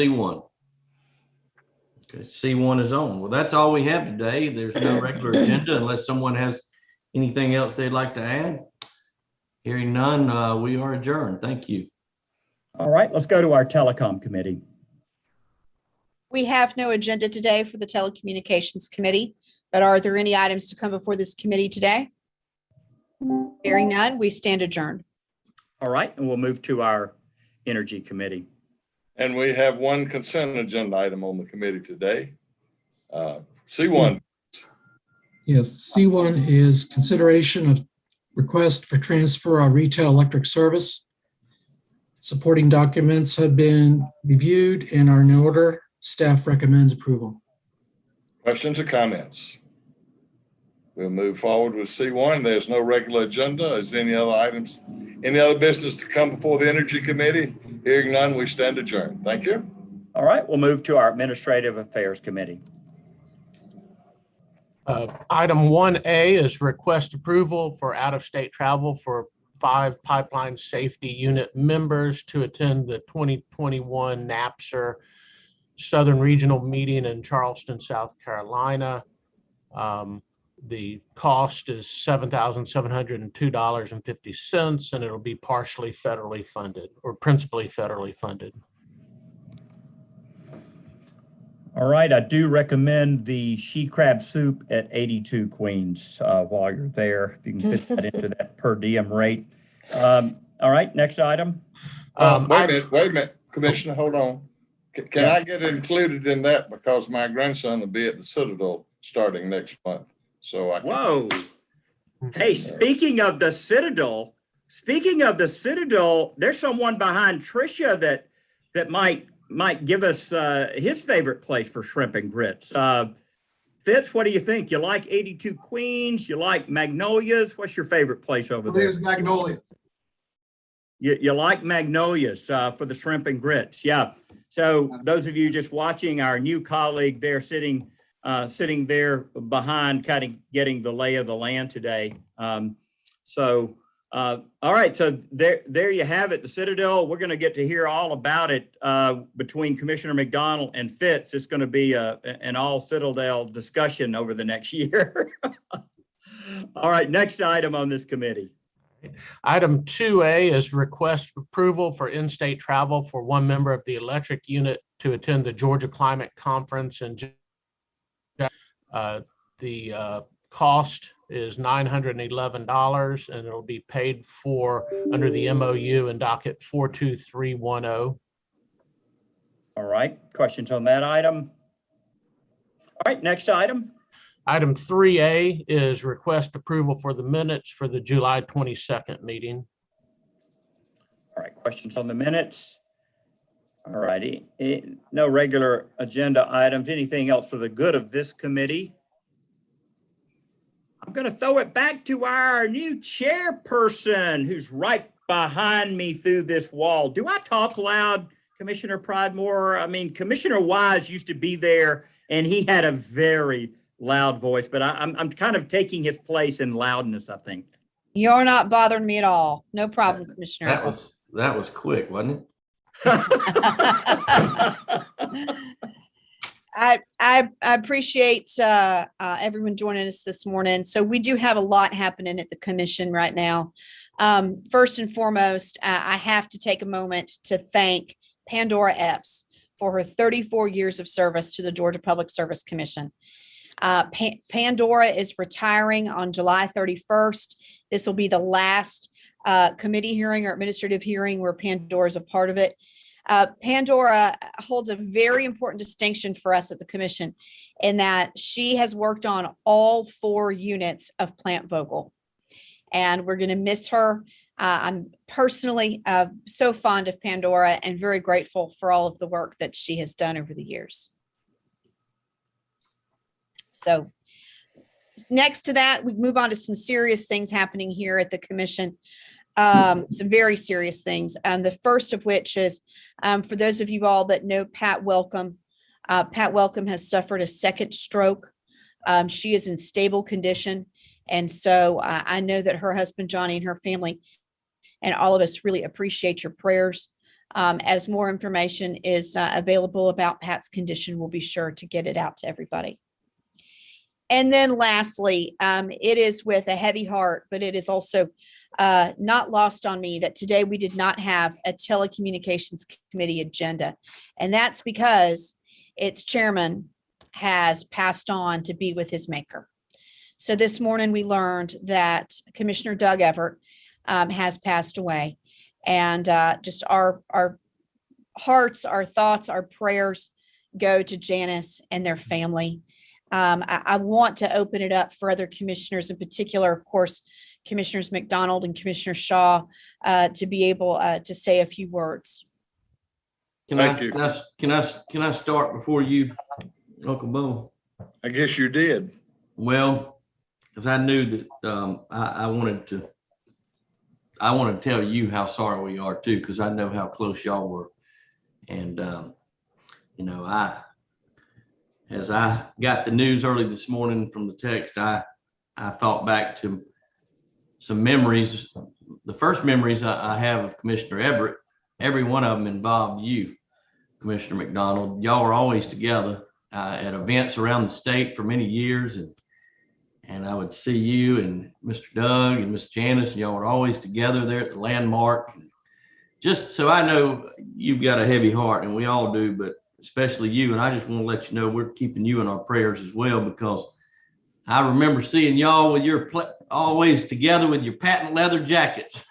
C1. Okay, C1 is on. Well, that's all we have today. There's no regular agenda unless someone has anything else they'd like to add. Hearing none, we are adjourned. Thank you. All right, let's go to our Telecom Committee. We have no agenda today for the Telecommunications Committee, but are there any items to come before this committee today? Hearing none, we stand adjourned. All right, and we'll move to our Energy Committee. And we have one consent agenda item on the committee today. C1. Yes, C1 is consideration of request for transfer of retail electric service. Supporting documents have been reviewed and are in order. Staff recommends approval. Questions or comments? We'll move forward with C1. There's no regular agenda. Is there any other items, any other business to come before the Energy Committee? Hearing none, we stand adjourned. Thank you. All right, we'll move to our Administrative Affairs Committee. Item 1A is request approval for out-of-state travel for 5 Pipeline Safety Unit members to attend the 2021 NAPSR Southern Regional Meeting in Charleston, South Carolina. The cost is $7,702.50, and it'll be partially federally funded or principally federally funded. All right, I do recommend the she crab soup at 82 Queens while you're there, if you can fit that into that per diem rate. All right, next item. Wait a minute, Commissioner, hold on. Can I get included in that because my grandson will be at the Citadel starting next month? So I can. Whoa. Hey, speaking of the Citadel, there's someone behind Tricia that might give us his favorite place for shrimp and grits. Fitz, what do you think? You like 82 Queens? You like Magnolias? What's your favorite place over there? There's Magnolias. You like Magnolias for the shrimp and grits. Yeah. So those of you just watching, our new colleague there sitting there behind, kind of getting the lay of the land today. All right, so there you have it, the Citadel. We're going to get to hear all about it between Commissioner McDonald and Fitz. It's going to be an all Citadel discussion over the next year. All right, next item on this committee. Item 2A is request approval for in-state travel for 1 member of the electric unit to attend the Georgia Climate Conference in June. The cost is $911, and it'll be paid for under the MOU and docket 42310. All right, questions on that item? All right, next item. Item 3A is request approval for the minutes for the July 22nd meeting. All right, questions on the minutes? All righty, no regular agenda items. Anything else for the good of this committee? I'm going to throw it back to our new chairperson who's right behind me through this wall. Do I talk loud, Commissioner Pridemore? I mean, Commissioner Wise used to be there and he had a very loud voice, but I'm kind of taking his place in loudness, I think. You're not bothering me at all. No problem, Commissioner. That was quick, wasn't it? I appreciate everyone joining us this morning. So we do have a lot happening at the commission right now. First and foremost, I have to take a moment to thank Pandora Epps for her 34 years of service to the Georgia Public Service Commission. Pandora is retiring on July 31st. This will be the last committee hearing or administrative hearing where Pandora is a part of it. Pandora holds a very important distinction for us at the commission in that she has worked on all 4 units of Plant Vogel, and we're going to miss her. I'm personally so fond of Pandora and very grateful for all of the work that she has done over the years. So next to that, we move on to some serious things happening here at the commission. Some very serious things. And the first of which is, for those of you all that know Pat Welcome, Pat Welcome has suffered a second stroke. She is in stable condition. And so I know that her husband, Johnny, and her family, and all of us really appreciate your prayers. As more information is available about Pat's condition, we'll be sure to get it out to everybody. And then lastly, it is with a heavy heart, but it is also not lost on me that today we did not have a Telecommunications Committee agenda. And that's because its chairman has passed on to be with his maker. So this morning we learned that Commissioner Doug Everett has passed away. And just our hearts, our thoughts, our prayers go to Janice and their family. I want to open it up for other commissioners, in particular, of course, Commissioners McDonald and Commissioner Shaw, to be able to say a few words. Thank you. Can I start before you, Uncle Bo? I guess you did. Well, because I knew that I wanted to tell you how sorry we are too, because I know how close y'all were. And you know, as I got the news early this morning from the text, I thought back to some memories. The first memories I have of Commissioner Everett, every one of them involved you, Commissioner McDonald. Y'all were always together at events around the state for many years, and I would see you and Mr. Doug and Miss Janice, and y'all were always together there at the landmark. Just so I know you've got a heavy heart, and we all do, but especially you. And I just want to let you know we're keeping you in our prayers as well, because I remember seeing y'all with your always together with your patent leather jackets.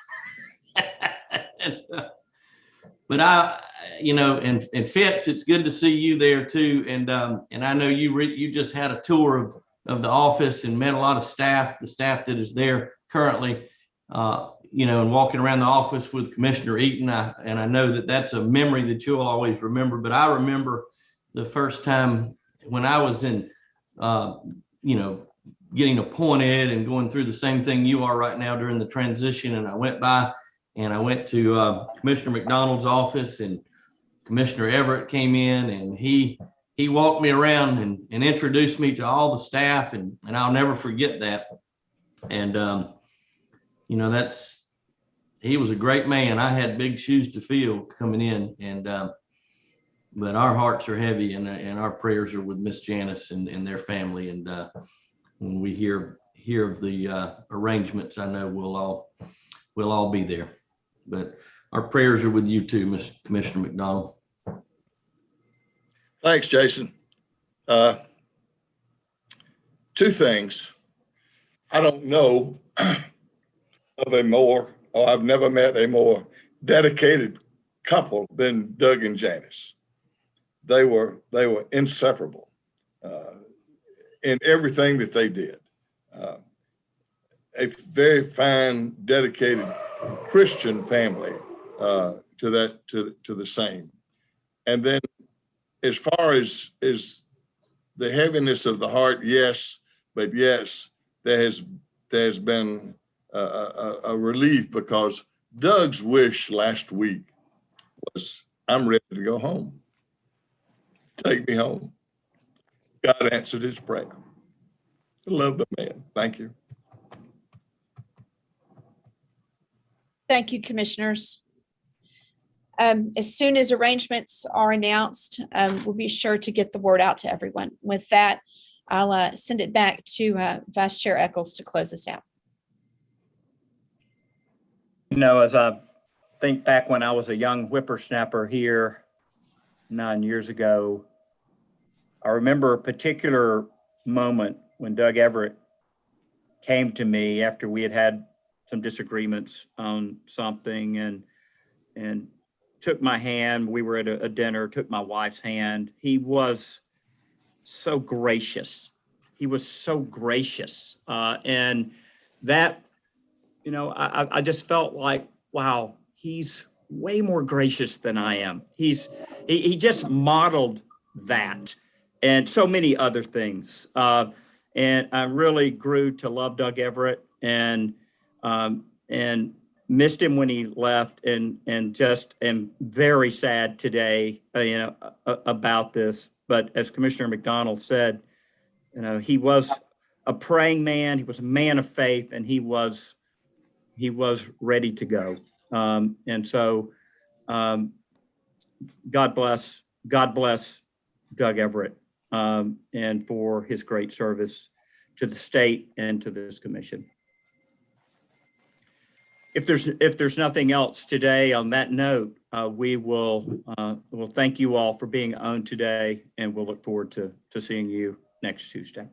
But you know, and Fitz, it's good to see you there too. And I know you just had a tour of the office and met a lot of staff, the staff that is there currently, you know, and walking around the office with Commissioner Eaton. And I know that that's a memory that you'll always remember. But I remember the first time when I was in, you know, getting appointed and going through the same thing you are right now during the transition. And I went by and I went to Commissioner McDonald's office, and Commissioner Everett came in, and he walked me around and introduced me to all the staff, and I'll never forget that. And you know, he was a great man. I had big shoes to fill coming in, and but our hearts are heavy, and our prayers are with Miss Janice and their family. And when we hear of the arrangements, I know we'll all be there. But our prayers are with you too, Mr. Commissioner McDonald. Thanks, Jason. Two things. I don't know of a more, or I've never met a more dedicated couple than Doug and Janice. They were inseparable in everything that they did. A very fine, dedicated Christian family to the same. And then as far as the heaviness of the heart, yes, but yes, there has been a relief, because Doug's wish last week was, I'm ready to go home. Take me home. God answered his prayer. I love the man. Thank you. Thank you, commissioners. As soon as arrangements are announced, we'll be sure to get the word out to everyone. With that, I'll send it back to Vice Chair Eccles to close us out. You know, as I think back when I was a young whippersnapper here 9 years ago, I remember a particular moment when Doug Everett came to me after we had some disagreements on something, and took my hand. We were at a dinner, took my wife's hand. He was so gracious. He was so gracious. And that, you know, I just felt like, wow, he's way more gracious than I am. He just modeled that and so many other things. And I really grew to love Doug Everett, and missed him when he left, and just am very sad today, you know, about this. But as Commissioner McDonald said, you know, he was a praying man. He was a man of faith, and he was ready to go. And so God bless Doug Everett, and for his great service to the state and to this commission. If there's nothing else today on that note, we'll thank you all for being on today, and we'll look forward to seeing you next Tuesday.